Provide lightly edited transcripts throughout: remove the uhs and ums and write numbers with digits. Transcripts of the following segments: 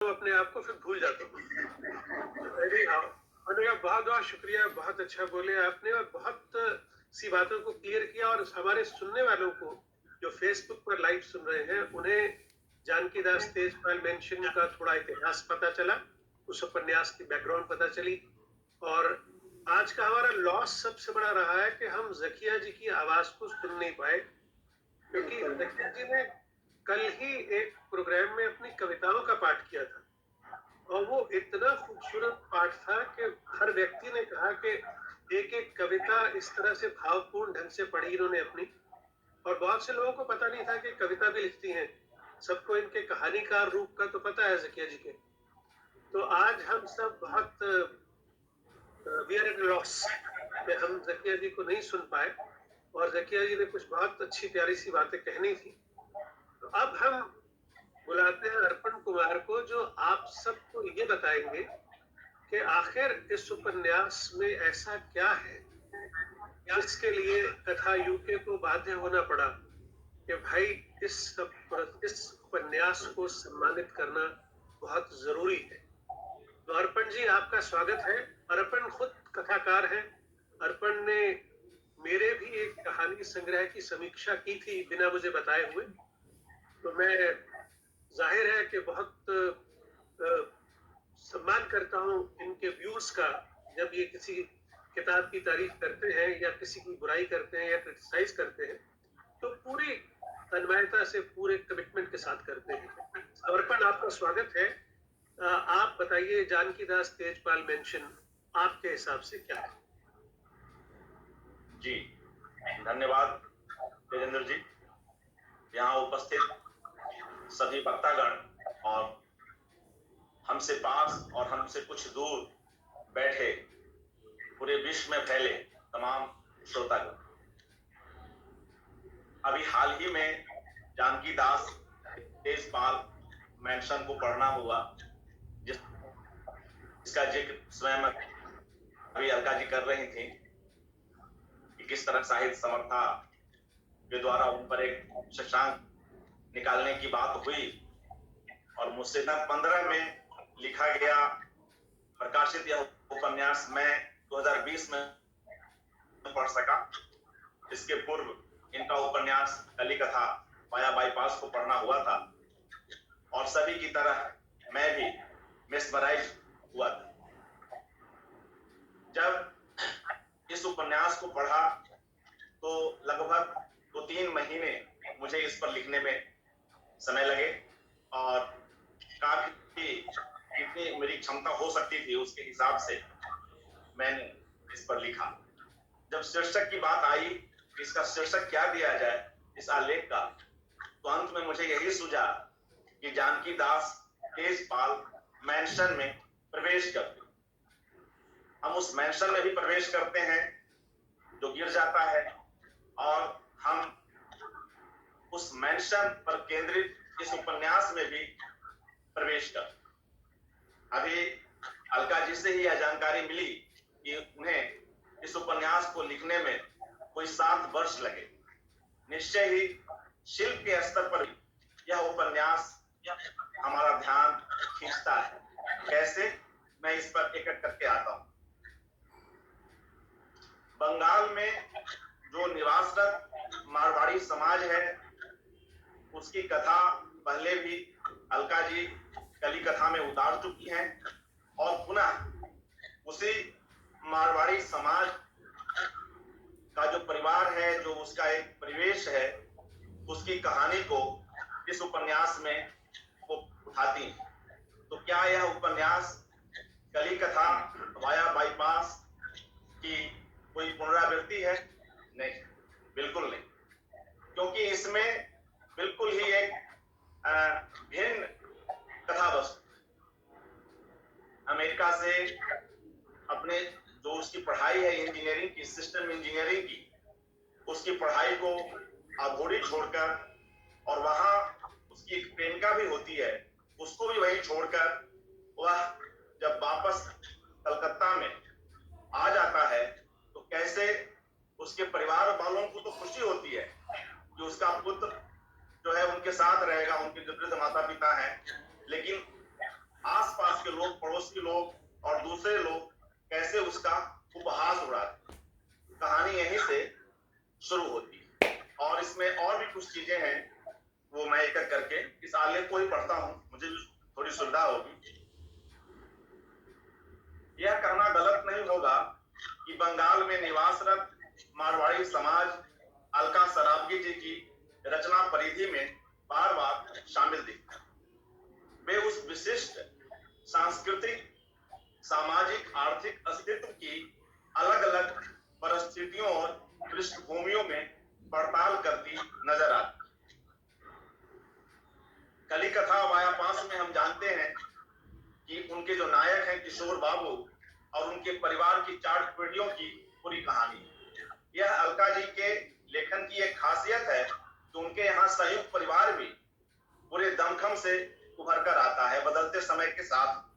अपने आप को फिर भूल जाता हूँ। अरे हाँ, मैंने कहा बहुत बहुत शुक्रिया, बहुत अच्छा बोले आपने और बहुत सी बातों को क्लियर किया। और हमारे सुनने वालों को जो फेसबुक पर लाइव सुन रहे हैं उन्हें जानकी दास तेजपाल मेंशन का थोड़ा इतिहास पता चला, उस उपन्यास की बैकग्राउंड पता चली। और आज का हमारा लॉस सबसे बड़ा रहा है कि हम जकिया जी की आवाज को सुन नहीं पाए, क्योंकि जकिया जी ने कल ही एक प्रोग्राम में अपनी कविताओं का पाठ किया था और वो इतना खूबसूरत पाठ था कि हर व्यक्ति ने कहा कि एक एक कविता इस तरह से भावपूर्ण ढंग से पढ़ी इन्होंने अपनी। और बहुत से लोगों को पता नहीं था कि कविता भी लिखती हैं। सबको इनके कहानीकार रूप का तो पता है जकिया जी के। तो आज हम सब बहुत वी आर एट लॉस कि हम जकिया जी को नहीं सुन पाए, और जकिया जी ने कुछ बहुत अच्छी प्यारी सी बातें कहनी थी। तो अब हम बुलाते हैं अर्पण कुमार को, जो आप सबको ये बताएंगे कि आखिर इस उपन्यास में ऐसा क्या है जिसके लिए कथा यूके को बाध्य होना पड़ा कि भाई इस उपन्यास को सम्मानित करना बहुत जरूरी है। तो अर्पण जी, आपका स्वागत है। अर्पण खुद कथाकार हैं। अर्पण ने मेरे भी एक कहानी संग्रह की समीक्षा की थी बिना मुझे बताए हुए। तो मैं जाहिर है कि बहुत सम्मान करता हूँ इनके व्यूज का। जब ये किसी किताब की तारीफ करते हैं या किसी की बुराई करते हैं या क्रिटिसाइज करते हैं तो पूरी तन्मयता से, पूरे कमिटमेंट के साथ करते हैं। अर्पण, आपका स्वागत है। आप बताइए, जानकी दास तेजपाल मेंशन आपके हिसाब से क्या है? जी धन्यवाद तेजेंद्र जी। यहाँ उपस्थित सभी वक्तागण और हमसे पास और हमसे कुछ दूर बैठे पूरे विश्व में फैले तमाम श्रोतागण, अभी हाल ही में जानकी दास तेजपाल मेंशन को पढ़ना हुआ, जिसका जिक्र स्वयं अभी अलका जी कर रही थी कि किस तरह साहित्य समर्था के द्वारा उन पर एक शशांक निकालने की बात हुई और मुझसे 15 में लिखा गया प्रकाशित यह उपन्यास मैं 2020 में पढ़ सका। इसके पूर्व इनका उपन्यास कली कथा पाया बाईपास को पढ़ना हुआ था और सभी की तरह मैं भी मिसमराइज हुआ था। जब इस उपन्यास को पढ़ा तो लगभग 2-3 महीने मुझे इस पर लिखने में समय लगे और काफी जितनी मेरी क्षमता हो सकती थी उसके हिसाब से मैंने इस पर लिखा। जब शीर्षक की बात आई, इसका शीर्षक क्या दिया जाए इस आलेख का, तो अंत में मुझे यही सूझा कि जानकी दास तेजपाल मेंशन में प्रवेश करते। हम उस मेंशन में भी प्रवेश करते हैं जो गिर जाता है और हम उस मेंशन पर केंद्रित इस उपन्यास में भी प्रवेश कर। अभी अलका जी से ही यह जानकारी मिली कि उन्हें इस उपन्यास को लिखने में कोई 7 वर्ष लगे। निश्चय ही शिल्प के स्तर पर यह उपन्यास हमारा ध्यान खींचता है। कैसे, मैं इस पर एक एक करके आता हूं। बंगाल में जो निवासरत मारवाड़ी समाज है उसकी कथा पहले भी अलका जी कली कथा में उतार चुकी हैं और पुनः उसी मारवाड़ी समाज का जो परिवार है, जो उसका एक परिवेश है, उसकी कहानी को इस उपन्यास में वो उठाती हैं। तो क्या यह उपन्यास कली कथा वाया बाईपास की कोई पुनरावृत्ति है? नहीं, बिल्कुल नहीं, क्योंकि इसमें बिल्कुल ही एक भिन्न कथा वस्तु। अमेरिका से अपने जो उसकी पढ़ाई है इंजीनियरिंग की, सिस्टम इंजीनियरिंग की, उसकी पढ़ाई को अधूरी छोड़कर, और वहां उसकी एक प्रेमिका भी होती है, उसको भी वही छोड़कर वह जब वापस कलकत्ता में आ जाता है तो कैसे उसके परिवार वालों को तो खुशी होती है कि उसका पुत्र जो है उनके साथ रहेगा, उनके जो वृद्ध माता पिता हैं, लेकिन पड़ोसी लोग और दूसरे लोग कैसे उसका उपहास उड़ाते। कहानी यहीं से शुरू होती है और इसमें और भी कुछ चीजें हैं, वो मैं एक एक करके इस आलेख को ही पढ़ता हूं, मुझे भी थोड़ी सुविधा होगी। यह कहना गलत नहीं होगा कि बंगाल में निवासरत मारवाड़ी समाज अलका सरावगी जी की रचना परिधि में बार बार शामिल दिखता है। वे उस विशिष्ट सांस्कृतिक, सामाजिक, आर्थिक अस्तित्व की अलग अलग परिस्थितियों और पृष्ठभूमियों में पड़ताल करती नजर आती। कली कथा वाया पास में हम जानते हैं कि उनके जो नायक हैं किशोर बाबू और उनके परिवार की 4 पीढ़ियों की पूरी कहानी। यह अलका जी के लेखन की एक खासियत है कि उनके यहाँ संयुक्त परिवार भी पूरे दमखम से उभर कर आता है बदलते समय के साथ।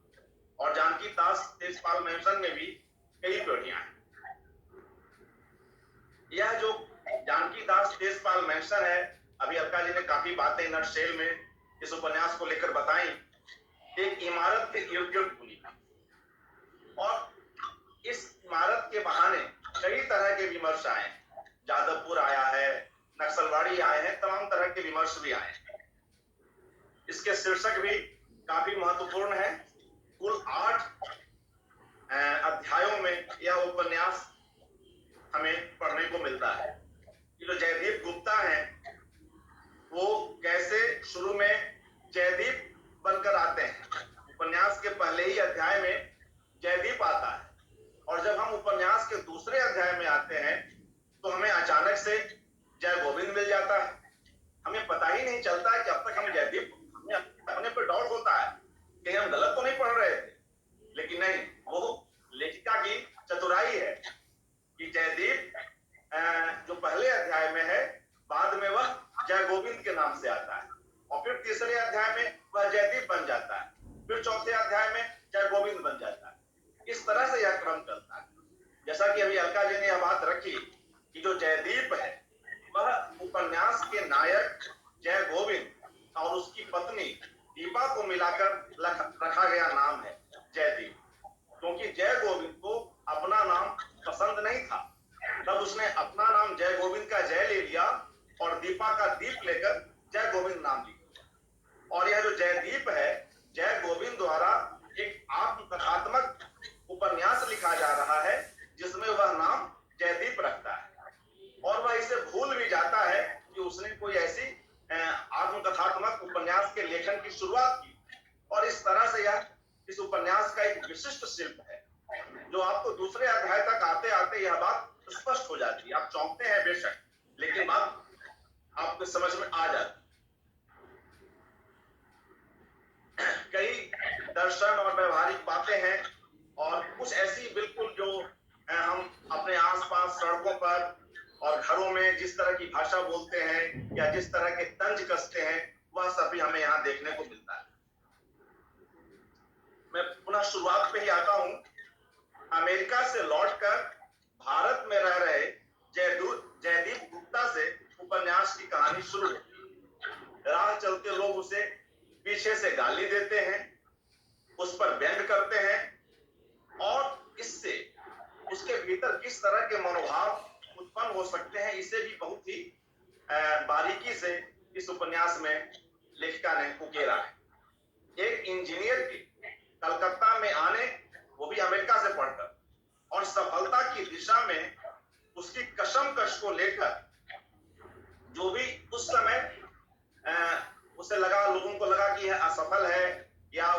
और जानकी दास तेजपाल मैंसन में भी कई पीढ़ियां हैं। यह जो जानकी दास तेजपाल मैंसन है, अभी अलका जी ने काफी बातें नटशेल में इस उपन्यास को लेकर बताई। एक इमारत के इर्द गिर्द घूमी और इस इमारत के बहाने कई तरह के विमर्श आए हैं। जादवपुर आया है, नक्सलवाड़ी आए हैं, तमाम तरह के विमर्श भी आए हैं। इसके शीर्षक भी काफी महत्वपूर्ण है। कुल 8 अध्यायों में यह उपन्यास हमें पढ़ने को मिलता है। ये जो जयदीप गुप्ता हैं, वो कैसे शुरू में जयदीप बनकर आते हैं। उपन्यास के पहले ही अध्याय में जयदीप आता है और जब हम उपन्यास के दूसरे अध्याय में आते हैं तो हमें अचानक से जय गोविंद मिल जाता है। हमें पता ही नहीं चलता है कि अब तक हम जयदीप, हमें अपने पे डाउट होता है कि हम गलत तो नहीं पढ़ रहे थे, लेकिन नहीं, वो लेखिका की चतुराई है कि जयदीप जो पहले अध्याय में है, बाद में वह जय गोविंद के नाम से आता है और फिर तीसरे अध्याय में वह जयदीप बन जाता है, फिर चौथे अध्याय में जय गोविंद बन जाता है। इस तरह से यह क्रम चलता है। जैसा कि अभी अलका जी ने यह बात रखी कि जो जयदीप है वह उपन्यास के नायक जय गोविंद और उसकी पत्नी दीपा को मिलाकर रखा गया नाम है जयदीप, क्योंकि जय गोविंद को अपना नाम पसंद नहीं था। तब उसने अपना नाम जय गोविंद का जय ले लिया और दीपा का दीप लेकर जय गोविंद नाम लिया। और यह जो जयदीप है, जय गोविंद द्वारा एक आत्मकथात्मक उपन्यास लिखा जा रहा है जिसमें वह नाम जयदीप रखता है और वह इसे भूल भी जाता है कि उसने कोई ऐसी आत्मकथात्मक उपन्यास के लेखन की शुरुआत की। और इस तरह से यह इस उपन्यास का एक विशिष्ट शिल्प है जो आपको दूसरे अध्याय तक आते आते यह बात स्पष्ट हो जाती है। आप चौंकते हैं बेशक, लेकिन बात आपको समझ में आ जाती। कई दर्शन और व्यवहारिक बातें हैं और कुछ ऐसी बिल्कुल जो हम अपने आसपास सड़कों पर और घरों में जिस तरह की भाषा बोलते हैं या जिस तरह के तंज कसते हैं, वह सभी हमें यहाँ देखने को मिलता है। मैं पुनः शुरुआत पे ही आता हूँ। अमेरिका से लौटकर भारत में रह रहे जयदीप गुप्ता से उपन्यास की कहानी शुरू होती है। राह चलते लोग उसे पीछे से गाली देते हैं, उस पर व्यंग करते हैं और इससे उसके भीतर किस तरह के मनोभाव उत्पन्न हो सकते हैं, इसे भी बहुत ही बारीकी से इस उपन्यास में लेखिका ने उकेरा है। एक इंजीनियर के कलकत्ता में आने, वो भी अमेरिका से पढ़कर, और सफलता की दिशा में उसकी कशमकश को लेकर जो भी उस समय उसे लगा, लोगों को लगा कि यह असफल है या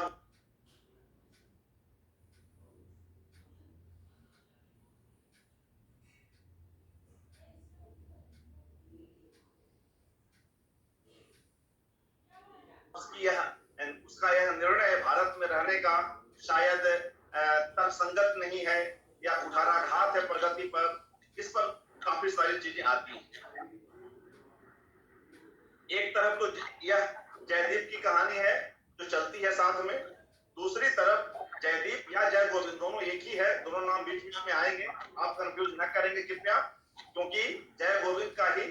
उसका यह निर्णय भारत में रहने का शायद तर्कसंगत नहीं है या कुठाराघात है प्रगति पर। इस पर काफी सारी चीजें आती हैं। एक तरफ तो यह जयदीप की कहानी है जो चलती है साथ में, दूसरी तरफ जयदीप या जय गोविंद दोनों एक ही है, दोनों नाम बीच बीच में आएंगे, आप कंफ्यूज न करेंगे कृपया, क्योंकि जय गोविंद का ही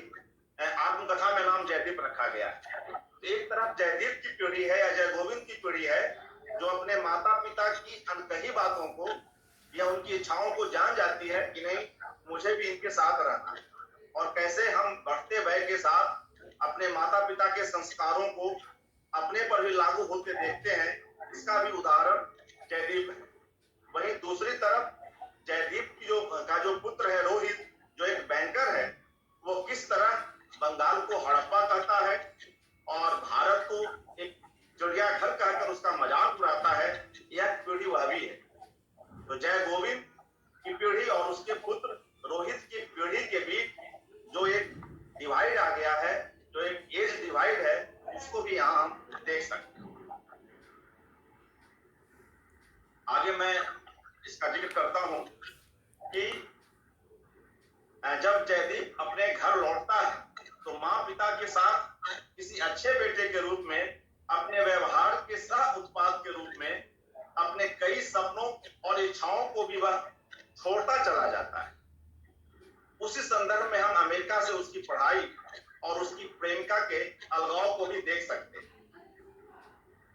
आत्मकथा में नाम जयदीप रखा गया है। एक तरफ जयदीप की पीढ़ी है या जय गोविंद की पीढ़ी है जो अपने माता पिता की उनकी अनकही बातों को या उनकी इच्छाओं को जान जाती है कि नहीं, मुझे भी इनके साथ रहना है। और कैसे हम बढ़ते वय के साथ अपने माता पिता के संस्कारों को अपने पर भी लागू होते देखते हैं, इसका भी उदाहरण जयदीप है। वहीं दूसरी तरफ जयदीप की जो पुत्र है रोहित, जो एक बैंकर है, वो किस तरह बंगाल को हड़प्पा कहता है और भारत को एक चिड़ियाघर कहकर उसका मजाक उड़ाता है, यह पीढ़ी वह भी है। तो जय गोविंद की पीढ़ी और उसके पुत्र रोहित की पीढ़ी के बीच जो एक डिवाइड आ गया है, जो एक एज डिवाइड है, उसको भी यहाँ हम देख सकते हैं। आगे मैं इसका जिक्र करता हूं कि जब जयदीप अपने घर लौटता है तो माँ पिता के साथ किसी अच्छे बेटे के रूप में, अपने व्यवहार के सह उत्पाद के रूप में, अपने कई सपनों और इच्छाओं को भी वह छोड़ता चला जाता है। उसी संदर्भ में हम अमेरिका से उसकी पढ़ाई और उसकी प्रेमिका के अलगाव को भी देख सकते हैं।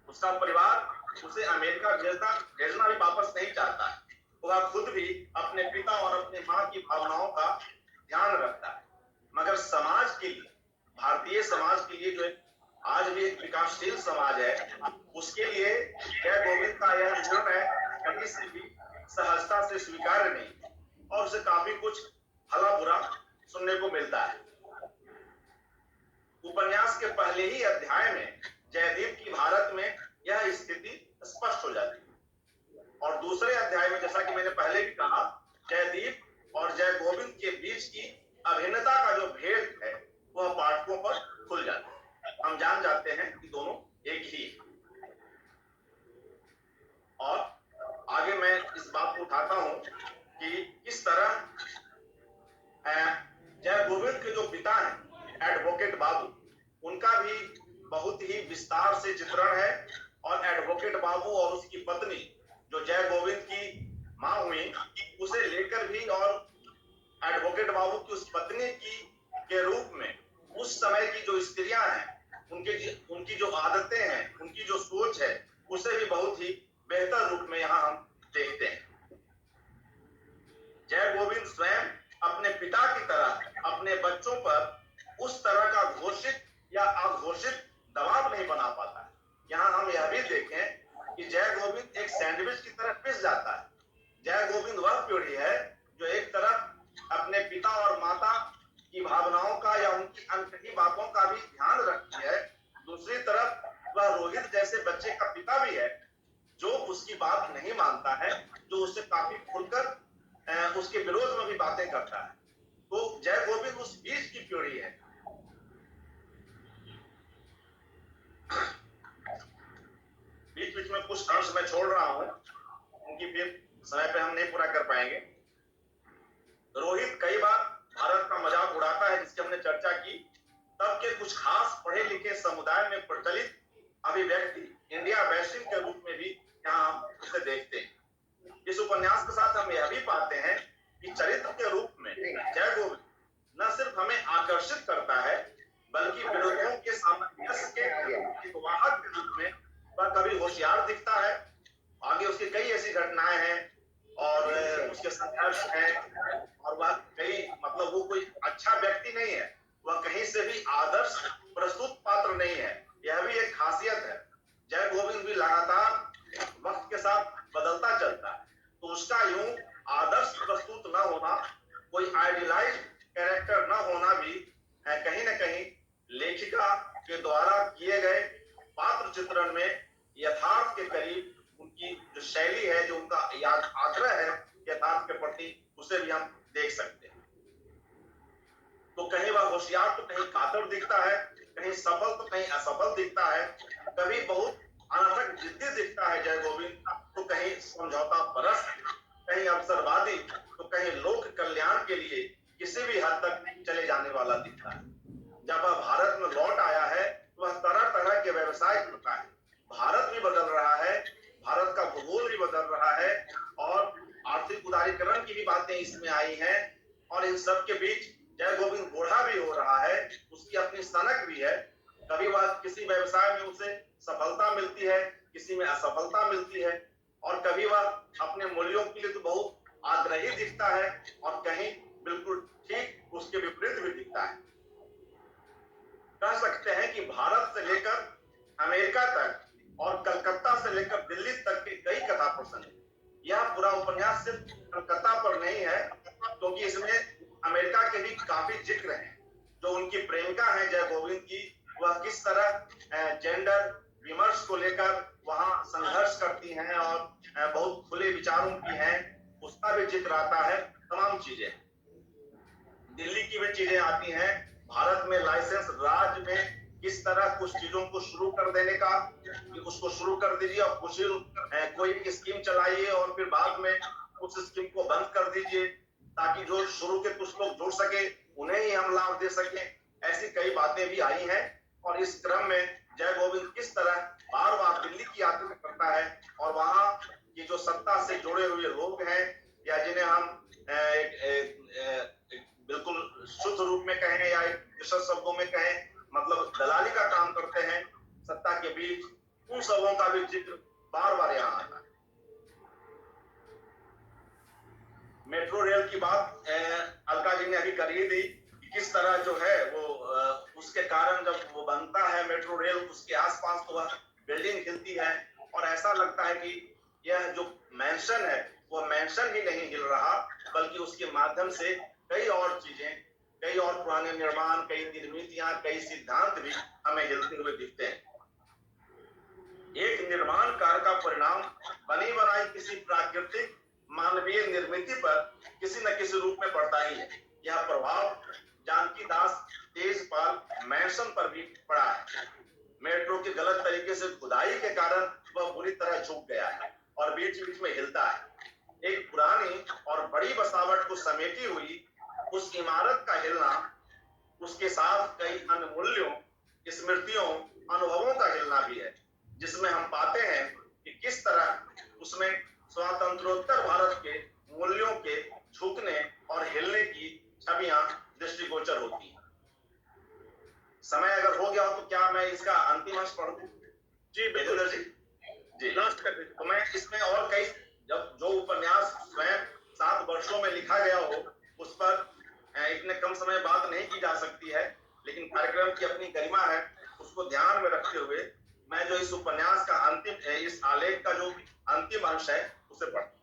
उसका परिवार उसे अमेरिका भेजना भी वापस नहीं चाहता है। वह खुद भी अपने पिता और अपने माँ की भावनाओं का ध्यान रखता है, मगर समाज के लिए, भारतीय समाज के लिए, जो आज भी एक विकासशील समाज है, उसके लिए जय गोविंद का यह निर्णय कभी से भी सहजता से स्वीकार्य नहीं और उसे काफी कुछ भला बुरा सुनने को मिलता है। उपन्यास के पहले ही अध्याय में जयदीप की भारत में यह स्थिति स्पष्ट हो जाती है और दूसरे अध्याय में, जैसा कि मैंने पहले भी कहा, जयदीप और जय गोविंद के बीच की अभिन्नता का जो भेद है वह पाठकों पर खुल जाता है। हम जान जाते हैं कि दोनों एक ही है। और आगे मैं इस बात को उठाता हूं कि किस तरह जय गोविंद के जो पिता हैं एडवोकेट बाबू, उनका भी बहुत ही विस्तार से चित्रण है और एडवोकेट बाबू और उसकी पत्नी जो जय गोविंद की मां हुई, उसे लेकर भी, और एडवोकेट बाबू की उस पत्नी की के रूप में उस समय की जो स्त्रियां हैं, उनकी जो आदतें हैं, उनकी जो सोच है, उसे भी बहुत ही बेहतर रूप में यहाँ हम देखते हैं। जय गोविंद स्वयं अपने पिता की तरह अपने बच्चों पर उस तरह का घोषित या अघोषित दबाव नहीं बना पाता है। यहाँ हम यह भी देखें कि जय गोविंद एक सैंडविच की तरह पिस जाता है। जय गोविंद वह पीढ़ी है जो एक तरफ अपने पिता और माता की भावनाओं का या उनकी अनकही बातों का भी ध्यान रखती है, दूसरी तरफ वह रोहित जैसे बच्चे का पिता भी है जो उसकी बात नहीं मानता है, जो उससे काफी खुलकर उसके विरोध में भी बातें करता है। तो जय गोविंद उस बीच की पीढ़ी है। बीच बीच में कुछ अंश मैं छोड़ रहा हूं, उनकी फिर समय पे हम नहीं पूरा कर पाएंगे। रोहित कई बार भारत का मजाक उड़ाता है, जिसकी हमने चर्चा की। तब के कुछ खास पढ़े लिखे समुदाय में प्रचलित अभिव्यक्ति इंडिया वैश्विक के रूप में भी यहाँ हम उसे देखते हैं। इस उपन्यास के साथ हम यह भी पाते हैं कि चरित्र के रूप में जय गोविंद न सिर्फ हमें आकर्षित करता है, बल्कि विरोधियों के सामंजस्य के वाहक के रूप में वह कभी होशियार दिखता है। आगे उसकी कई ऐसी घटनाएं हैं और उसके संघर्ष हैं और वह वो कोई अच्छा व्यक्ति नहीं है, वह कहीं से भी आदर्श प्रस्तुत पात्र नहीं है। यह भी एक खासियत है। जय गोविंद भी लगातार वक्त के साथ बदलता चलता है, तो उसका यूं आदर्श प्रस्तुत न होना, कोई आइडियलाइज कैरेक्टर न होना भी कहीं न कहीं लेखिका के द्वारा किए गए पात्र चित्रण में यथार्थ के करीब उनकी जो शैली है, जो उनका आग्रह है यथार्थ के प्रति, उसे भी हम देख सकते हैं। तो कहीं वह होशियार तो कहीं कातर दिखता है, कहीं सफल तो कहीं असफल दिखता है, कभी बहुत अनर्थक जिद्दी दिखता है जय गोविंद, तो कहीं समझौता परस्त, कहीं अवसरवादी, तो कहीं लोक कल्याण के लिए किसी भी हद तक चले जाने वाला दिखता है। जब वह भारत में लौट आया है, वह तरह तरह के व्यवसाय करता है। भारत भी बदल रहा है, भारत का भूगोल भी बदल रहा है और आर्थिक उदारीकरण की भी बातें इसमें आई हैं। और इन सब के बीच जय गोविंद बूढ़ा भी हो रहा है, उसकी अपनी सनक भी है। कभी वह किसी व्यवसाय में उसे सफलता मिलती है, किसी में असफलता मिलती है और कभी वह अपने मूल्यों के लिए तो बहुत आग्रही दिखता है और कहीं बिल्कुल ठीक उसके विपरीत भी दिखता है। कह सकते हैं कि भारत से लेकर अमेरिका तक और कलकत्ता से लेकर दिल्ली तक के कई कथा प्रसंग हैं। यह पूरा उपन्यास सिर्फ कलकत्ता पर नहीं है, क्योंकि इसमें अमेरिका के भी काफी जिक्र हैं। जो उनकी प्रेमिका है जय गोविंद की, वह किस तरह जेंडर विमर्श को लेकर वहां संघर्ष करती हैं और बहुत खुले विचारों की हैं, उसका भी जिक्र आता है। तमाम चीजें दिल्ली की भी चीजें आती हैं। भारत में लाइसेंस राज में किस तरह कुछ चीजों को शुरू कर देने का, उसको शुरू कर दीजिए और कुछ कोई भी स्कीम चलाइए और फिर बाद में उस स्कीम को बंद कर दीजिए, ताकि जो शुरू के कुछ लोग जुड़ सके उन्हें ही हम लाभ दे सके। ऐसी कई बातें भी आई हैं। और इस क्रम में जय गोविंद किस तरह बार बार दिल्ली की यात्रा करता है और वहां की जो सत्ता से जुड़े हुए लोग हैं, या जिन्हें हम बिल्कुल शुद्ध रूप में कहें या विशद शब्दों में कहें, मतलब दलाली का काम करते हैं सत्ता के बीच, उन सबों का भी जिक्र बार बार यहाँ आता है। मेट्रो रेल की बात अलका जी ने अभी कर ही दी कि किस तरह जो है वो उसके कारण जब वो बनता है मेट्रो रेल, उसके आसपास तो वह बिल्डिंग खिलती है और ऐसा लगता है कि यह जो मैंशन है वो मैंशन ही नहीं हिल रहा, बल्कि उसके माध्यम से कई और चीजें, कई और पुराने निर्माण, कई निर्मितियां, कई सिद्धांत भी हमें हिलते हुए दिखते हैं। एक निर्माण कार्य का परिणाम बनी बनाई किसी प्राकृतिक मानवीय निर्मिति पर किसी न किसी रूप में पड़ता ही है। यह प्रभाव जानकी दास तेजपाल मैंसन पर भी पड़ा है। मेट्रो की गलत तरीके से खुदाई के कारण वह बुरी तरह झुक गया है और बीच बीच में हिलता है। एक पुरानी और बड़ी बसावट को समेटी हुई उस इमारत का हिलना, उसके साथ कई अन्य मूल्यों, स्मृतियों, अनुभवों का हिलना भी है, जिसमें हम पाते हैं कि किस तरह उसमें स्वातंत्रोत्तर भारत के मूल्यों के झुकने और हिलने की छवियां दृष्टिगोचर होती हैं। समय अगर हो गया हो तो क्या मैं इसका अंतिम अंश पढ़ दूं? जी बिल्कुल जी लास्ट कर दीजिए। तो मैं इसमें और कई जो उपन्यास स्वयं 7 वर्षों में लिखा गया हो, उस पर इतने कम समय बात नहीं की जा सकती है, लेकिन कार्यक्रम की अपनी गरिमा है, उसको ध्यान में रखते हुए मैं जो इस उपन्यास का अंतिम, इस आलेख का जो अंतिम अंश है उसे पढ़ता हूं।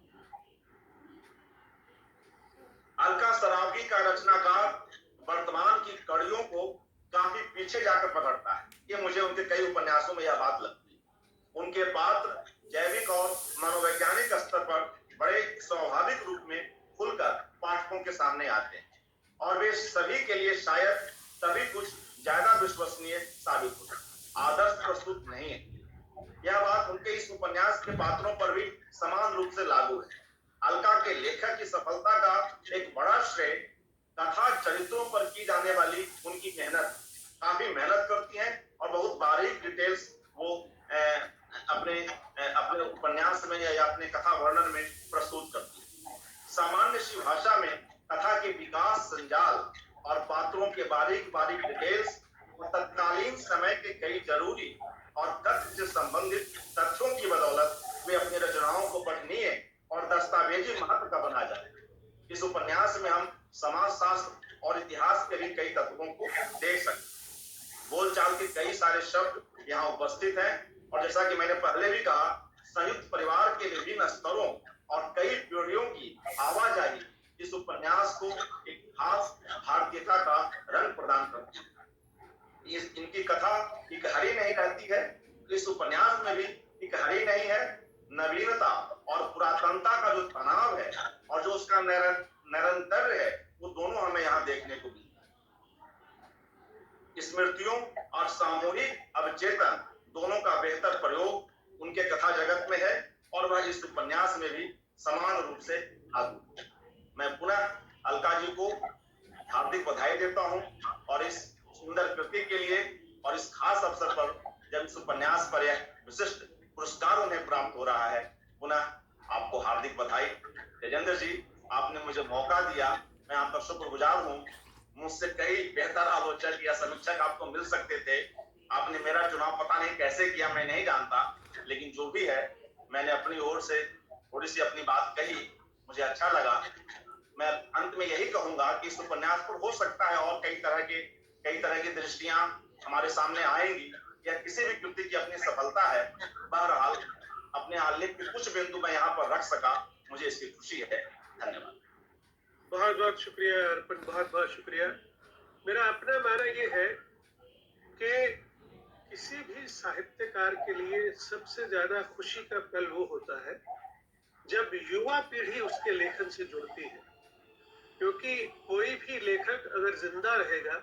अलका सरावगी का रचनाकार वर्तमान की कड़ियों को काफी पीछे जाकर पकड़ता है। ये मुझे उनके कई उपन्यासों में यह बात लगती है। उनके पात्र जैविक और मनोवैज्ञानिक स्तर पर बड़े स्वाभाविक रूप में खुलकर पाठकों के सामने आते हैं और वे सभी के लिए शायद तभी कुछ ज्यादा विश्वसनीय साबित होते हैं। आदर्श प्रस्तुत नहीं है। यह बात उनके इस उपन्यास के पात्रों पर भी समान रूप से लागू है। अलका के लेखक की सफलता का एक बड़ा श्रेय कथा चरित्रों पर की जाने वाली उनकी मेहनत। काफी मेहनत करती हैं और बहुत बारीक डिटेल्स वो अपने उपन्यास में या अपने कथा वर्णन में प्रस्तुत करती है। सामान्य सी भाषा में कथा के विकास, संजाल और पात्रों के बारीक बारीक डिटेल्स और तत्कालीन समय के कई जरूरी और तथ्य से संबंधित तथ्यों की बदौलत वे अपनी रचनाओं को पठनीय और दस्तावेजी महत्व का बना जाते हैं। इस उपन्यास में हम समाजशास्त्र और इतिहास के भी कई तत्वों को देख सकते हैं। बोलचाल के कई सारे शब्द यहाँ उपस्थित हैं और जैसा कि मैंने पहले भी कहा, संयुक्त परिवार के विभिन्न स्तरों और कई पीढ़ियों की आवाजाही इस उपन्यास को एक खास भारतीयता का रंग प्रदान करती है। इनकी कथा इकहरी नहीं रहती है, इस उपन्यास में भी इकहरी नहीं है। नवीनता और पुरातनता का जो तनाव है और जो उसका निरंतर है, वो दोनों हमें यहाँ देखने को मिलता है। स्मृतियों और सामूहिक अवचेतन दोनों का बेहतर प्रयोग उनके कथा जगत में है और वह इस उपन्यास में भी समान रूप से लागू है। मैं पुनः अलका जी को हार्दिक बधाई देता हूं और इस सुंदर कृति के लिए और इस खास अवसर पर जब इस उपन्यास पर यह विशिष्ट पुरस्कार उन्हें प्राप्त हो रहा है, पुनः आपको हार्दिक बधाई। तेजेंद्र जी, आपने मुझे मौका दिया, मैं आपका शुक्रगुजार हूँ। मुझसे कई बेहतर आलोचक या समीक्षक आपको मिल सकते थे। आपने मेरा चुनाव पता नहीं कैसे किया, मैं नहीं जानता, लेकिन जो भी है मैंने अपनी ओर से थोड़ी सी अपनी बात कही, मुझे अच्छा लगा। मैं अंत में यही कहूंगा कि इस उपन्यास पर हो सकता है और कई तरह की दृष्टियां हमारे सामने आएंगी, या किसी भी कृति की अपनी सफलता है। बहरहाल अपने आलेख के कुछ बिंदु मैं यहाँ पर रख सका, मुझे इसकी खुशी है। धन्यवाद। बहुत बहुत शुक्रिया अर्पण, बहुत बहुत शुक्रिया। मेरा अपना मानना ये है कि किसी भी साहित्यकार के लिए सबसे ज्यादा खुशी का पल वो होता है जब युवा पीढ़ी उसके लेखन से जुड़ती है, क्योंकि कोई भी लेखक अगर जिंदा रहेगा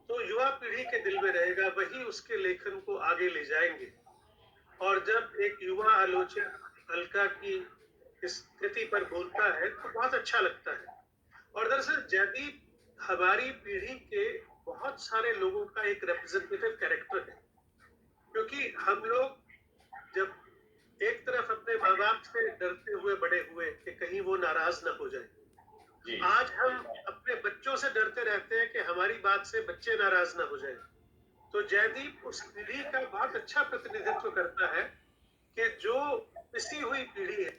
तो युवा पीढ़ी के दिल में रहेगा, वही उसके लेखन को आगे ले जाएंगे। और जब एक युवा आलोचक अलका की इस कृति पर बोलता है तो बहुत अच्छा लगता है। और दरअसल जयदीप हमारी पीढ़ी के बहुत सारे लोगों का एक रिप्रेजेंटेटिव कैरेक्टर है, क्योंकि हम लोग जब एक तरफ अपने माँ बाप से डरते हुए बड़े हुए कि कहीं वो नाराज ना हो जाए, आज हम अपने बच्चों से डरते रहते हैं कि हमारी बात से बच्चे नाराज ना हो जाए। तो जयदीप उस पीढ़ी का बहुत अच्छा प्रतिनिधित्व करता है कि जो पिसी हुई पीढ़ी है,